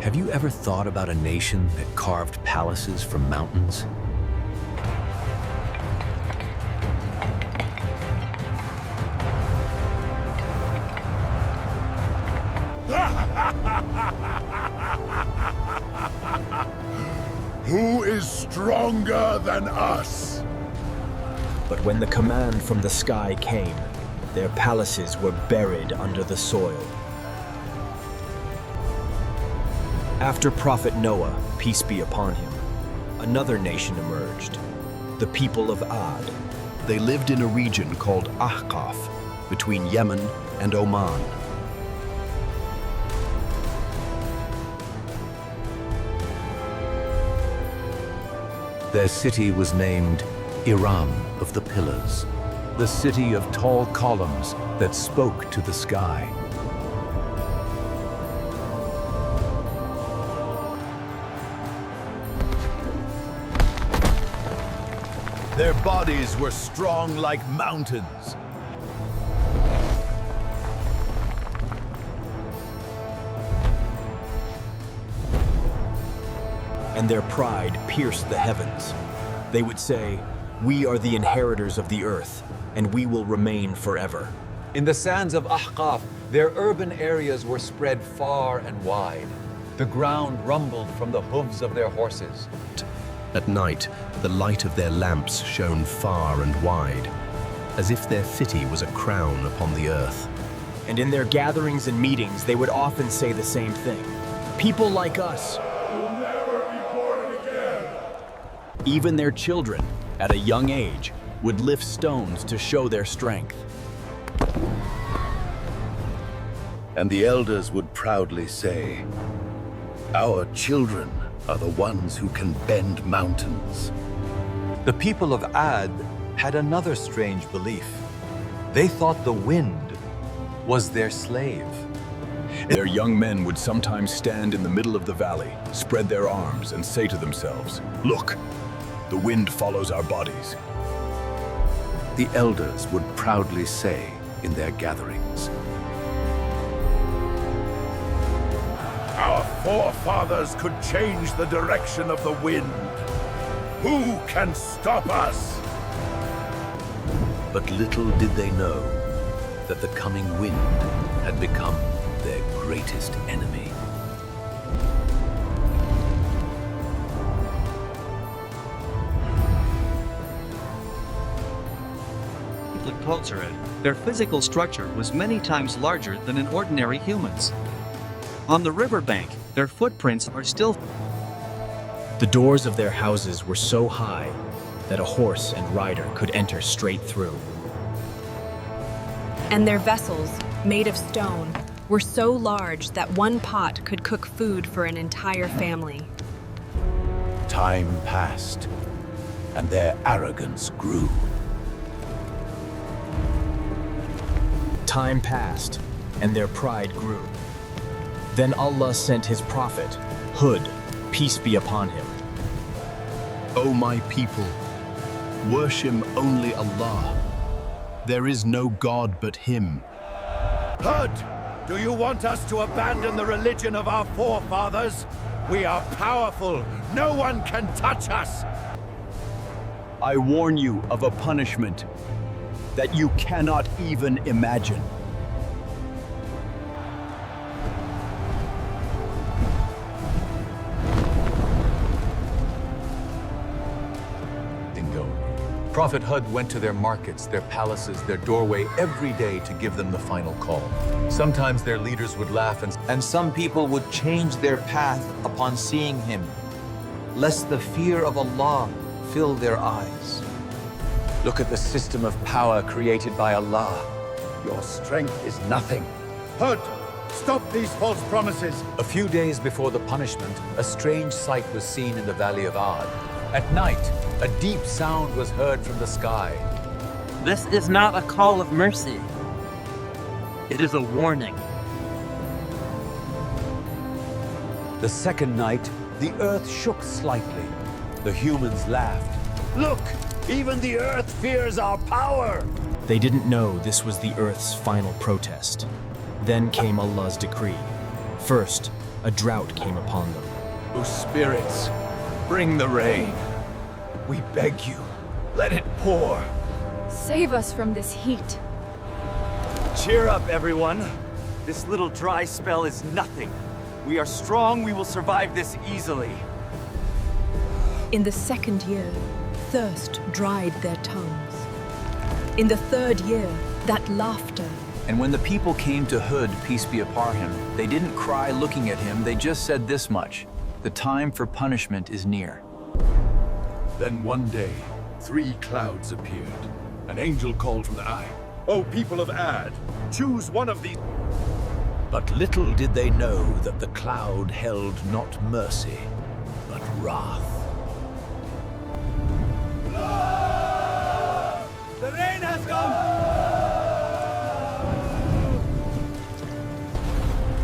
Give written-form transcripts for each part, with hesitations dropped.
Have you ever thought about a nation that carved palaces from mountains? Who is stronger than us? But when the command from the sky came, their palaces were buried under the soil. After Prophet Noah, peace be upon him, another nation emerged, the people of Ad. They lived in a region called Ahqaf, between Yemen and Oman. Their city was named Iram of the Pillars, the city of tall columns that spoke to the sky. Their bodies were strong like mountains. And their pride pierced the heavens. They would say, "We are the inheritors of the earth, and we will remain forever." In the sands of Ahqaf, their urban areas were spread far and wide. The ground rumbled from the hooves of their horses. At night, the light of their lamps shone far and wide, as if their city was a crown upon the earth. And in their gatherings and meetings, they would often say the same thing. People like us. Even their children, at a young age, would lift stones to show their strength. And the elders would proudly say, "Our children are the ones who can bend mountains." The people of Ad had another strange belief. They thought the wind was their slave. Their young men would sometimes stand in the middle of the valley, spread their arms, and say to themselves, "Look, the wind follows our bodies." The elders would proudly say in their gatherings, Our forefathers could change the direction of the wind. Who can stop us? but little did they know that the coming wind had become their greatest enemy. Look closer at it. Their physical structure was many times larger than an ordinary human's. On the riverbank, their footprints are still. The doors of their houses were so high that a horse and rider could enter straight through. And their vessels, made of stone, were so large that one pot could cook food for an entire family. Time passed, and their arrogance grew. Time passed, and their pride grew. Then Allah sent his prophet, Hud, peace be upon him. O my people, worship only Allah. There is no God but Him. Hud, do you want us to abandon the religion of our forefathers? We are powerful. No one can touch us. I warn you of a punishment that you cannot even imagine. Prophet Hud went to their markets, their palaces, their doorway every day to give them the final call. Sometimes their leaders would laugh and some people would change their path upon seeing him, lest the fear of Allah fill their eyes. Look at the system of power created by Allah. Your strength is nothing. Hud, stop these false promises. A few days before the punishment, a strange sight was seen in the valley of Ad. At night, a deep sound was heard from the sky. This is not a call of mercy. It is a warning. The second night, the earth shook slightly. The humans laughed. Look, even the earth fears our power. They didn't know this was the earth's final protest. Then came Allah's decree. First, a drought came upon them. O spirits, bring the rain. We beg you, let it pour. Save us from this heat. Cheer up, everyone. This little dry spell is nothing. We are strong, we will survive this easily. In the second year, thirst dried their tongues. In the third year, that laughter. And when the people came to Hud, peace be upon him, they didn't cry looking at him, they just said this much: the time for punishment is near. Then one day, 3 clouds appeared. An angel called from the eye, "O people of Ad, choose one of these." But little did they know that the cloud held not mercy, but wrath. The rain has come!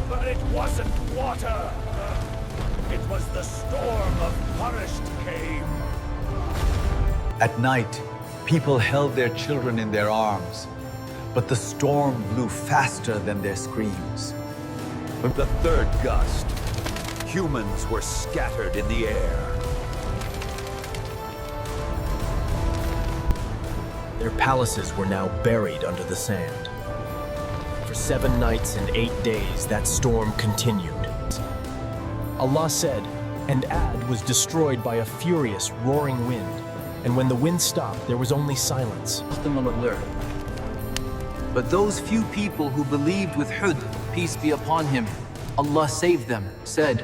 But it wasn't water. It was the storm of punished came. At night, people held their children in their arms, but the storm blew faster than their screams. With the third gust, humans were scattered in the air. Their palaces were now buried under the sand. For 7 nights and 8 days, that storm continued. Allah said, and Ad was destroyed by a furious, roaring wind. And when the wind stopped, there was only silence. But those few people who believed with Hud, peace be upon him, Allah saved them, said,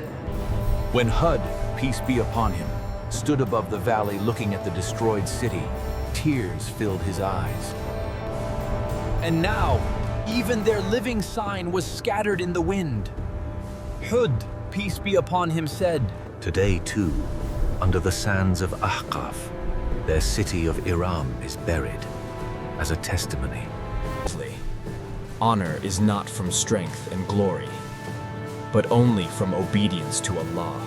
When Hud, peace be upon him, stood above the valley looking at the destroyed city, tears filled his eyes. and now even their living sign was scattered in the wind. Hud, peace be upon him, said, Today too, under the sands of Ahqaf, their city of Iram is buried as a testimony. Honor is not from strength and glory, but only from obedience to Allah.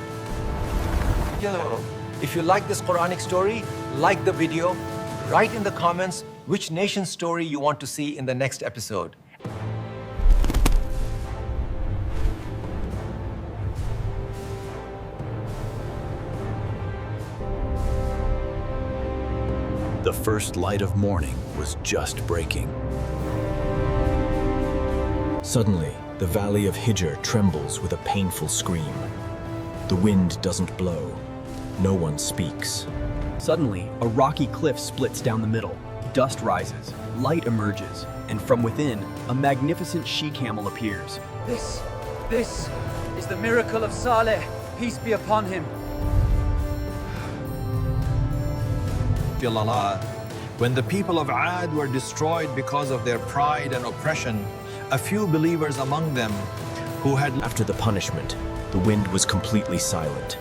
If you like this Quranic story, like the video, write in the comments which nation story you want to see in the next episode. The first light of morning was just breaking. Suddenly, the valley of Hijr trembles with a painful scream. The wind doesn't blow. No one speaks. Suddenly, a rocky cliff splits down the middle. Dust rises, light emerges, and from within, a magnificent she-camel appears. This is the miracle of Saleh. Peace be upon him. When the people of Ad were destroyed because of their pride and oppression, a few believers among them who had... After the punishment, the wind was completely silent.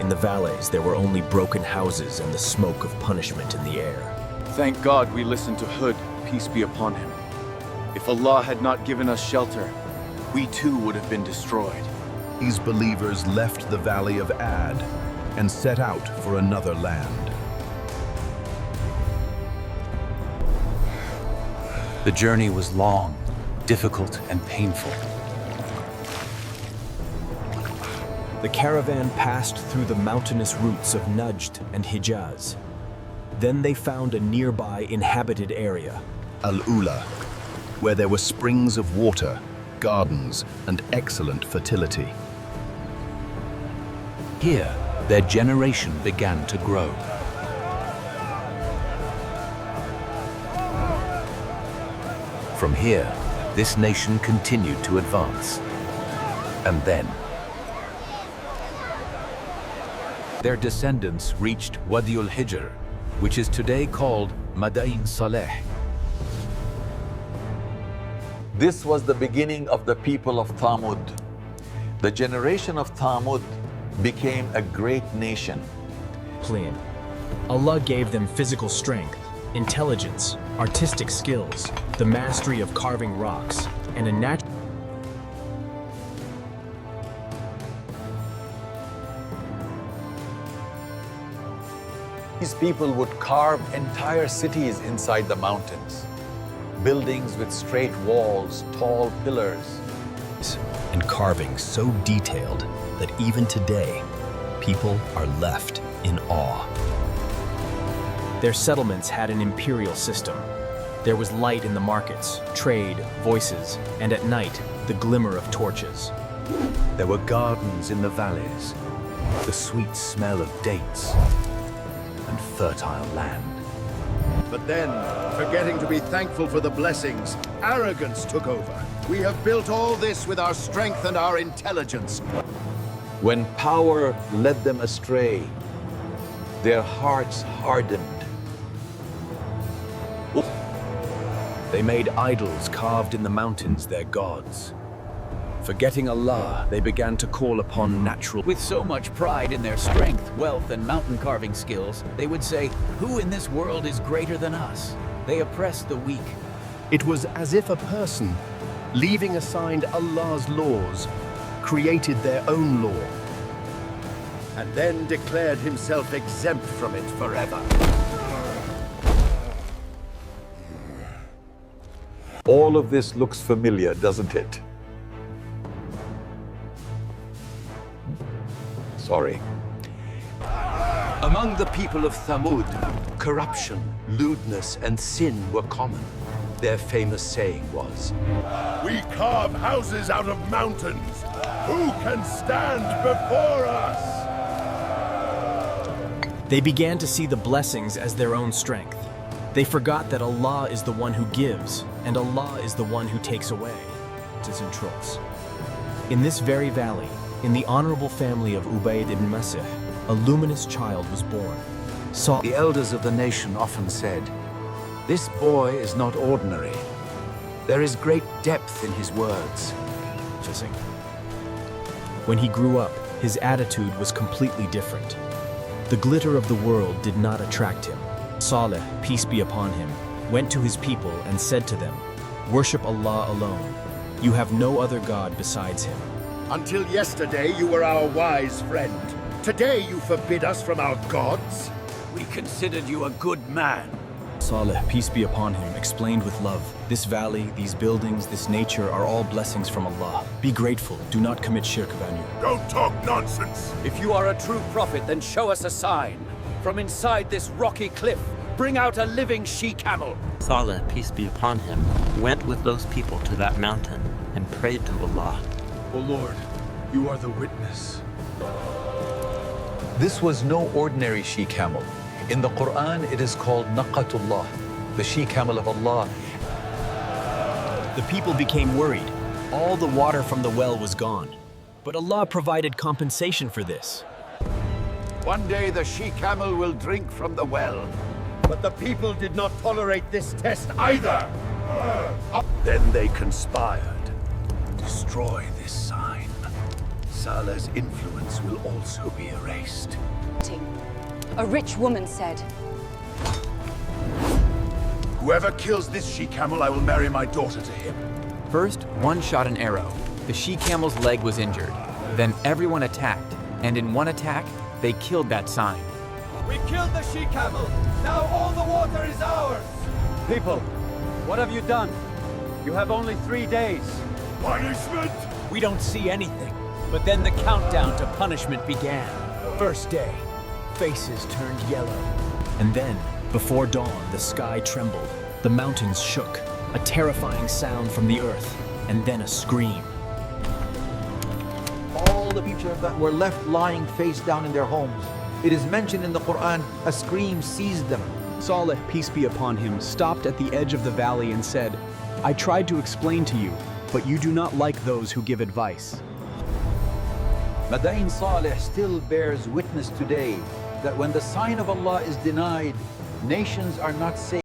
In the valleys, there were only broken houses and the smoke of punishment in the air. Thank God we listened to Hud, peace be upon him. If Allah had not given us shelter, we too would have been destroyed. These believers left the valley of Ad and set out for another land. The journey was long, difficult, and painful. The caravan passed through the mountainous routes of Najd and Hijaz. Then they found a nearby inhabited area, Al-Ula, where there were springs of water, gardens, and excellent fertility. Here, their generation began to grow. From here, this nation continued to advance. And then, their descendants reached Wadi al-Hijr, which is today called Madain Saleh. This was the beginning of the people of Thamud. The generation of Thamud became a great nation. Clean. Allah gave them physical strength, intelligence, artistic skills, the mastery of carving rocks, and a natural... These people would carve entire cities inside the mountains. Buildings with straight walls, tall pillars. and carvings so detailed that even today, people are left in awe. Their settlements had an imperial system. There was light in the markets, trade, voices, and at night, the glimmer of torches. There were gardens in the valleys, the sweet smell of dates, and fertile land. But then, forgetting to be thankful for the blessings, arrogance took over. We have built all this with our strength and our intelligence. When power led them astray, their hearts hardened. They made idols carved in the mountains their gods. Forgetting Allah, they began to call upon natural. With so much pride in their strength, wealth, and mountain carving skills, they would say, "Who in this world is greater than us?" They oppressed the weak. It was as if a person, leaving aside Allah's laws, created their own law. And then declared himself exempt from it forever. All of this looks familiar, doesn't it? Sorry. Among the people of Thamud, corruption, lewdness, and sin were common. Their famous saying was, "We carve houses out of mountains. Who can stand before us?" They began to see the blessings as their own strength. They forgot that Allah is the one who gives, and Allah is the one who takes away. And trolls. In this very valley, in the honorable family of Ubayd ibn Masih, a luminous child was born. The elders of the nation often said, "This boy is not ordinary. There is great depth in his words." When he grew up, his attitude was completely different. The glitter of the world did not attract him. Saleh, peace be upon him, went to his people and said to them, "Worship Allah alone. You have no other God besides him." Until yesterday, you were our wise friend. Today, you forbid us from our gods? We considered you a good man. Saleh, peace be upon him, explained with love, "This valley, these buildings, this nature are all blessings from Allah. Be grateful, do not commit shirk, Banu." Don't talk nonsense! If you are a true prophet, then show us a sign. From inside this rocky cliff, bring out a living she-camel. Saleh, peace be upon him, went with those people to that mountain and prayed to Allah. O Lord, you are the witness. This was no ordinary she-camel. In the Quran, it is called Naqatullah, the she-camel of Allah. The people became worried. All the water from the well was gone. But Allah provided compensation for this. One day the she-camel will drink from the well. But the people did not tolerate this test either. Then they conspired. Destroy this sign. Saleh's influence will also be erased. A rich woman said, "Whoever kills this she-camel, I will marry my daughter to him." First, one shot an arrow. The she-camel's leg was injured. Then everyone attacked, and in one attack, they killed that sign. We killed the she-camel! Now all the water is ours! People, what have you done? You have only 3 days. Punishment? We don't see anything. But then the countdown to punishment began. First day, faces turned yellow. And then, before dawn, the sky trembled. The mountains shook. A terrifying sound from the earth, and then a scream. All the people that were left lying face down in their homes. It is mentioned in the Quran, a scream seized them. Saleh, peace be upon him, stopped at the edge of the valley and said, "I tried to explain to you, but you do not like those who give advice." Madain Saleh still bears witness today that when the sign of Allah is denied, nations are not safe.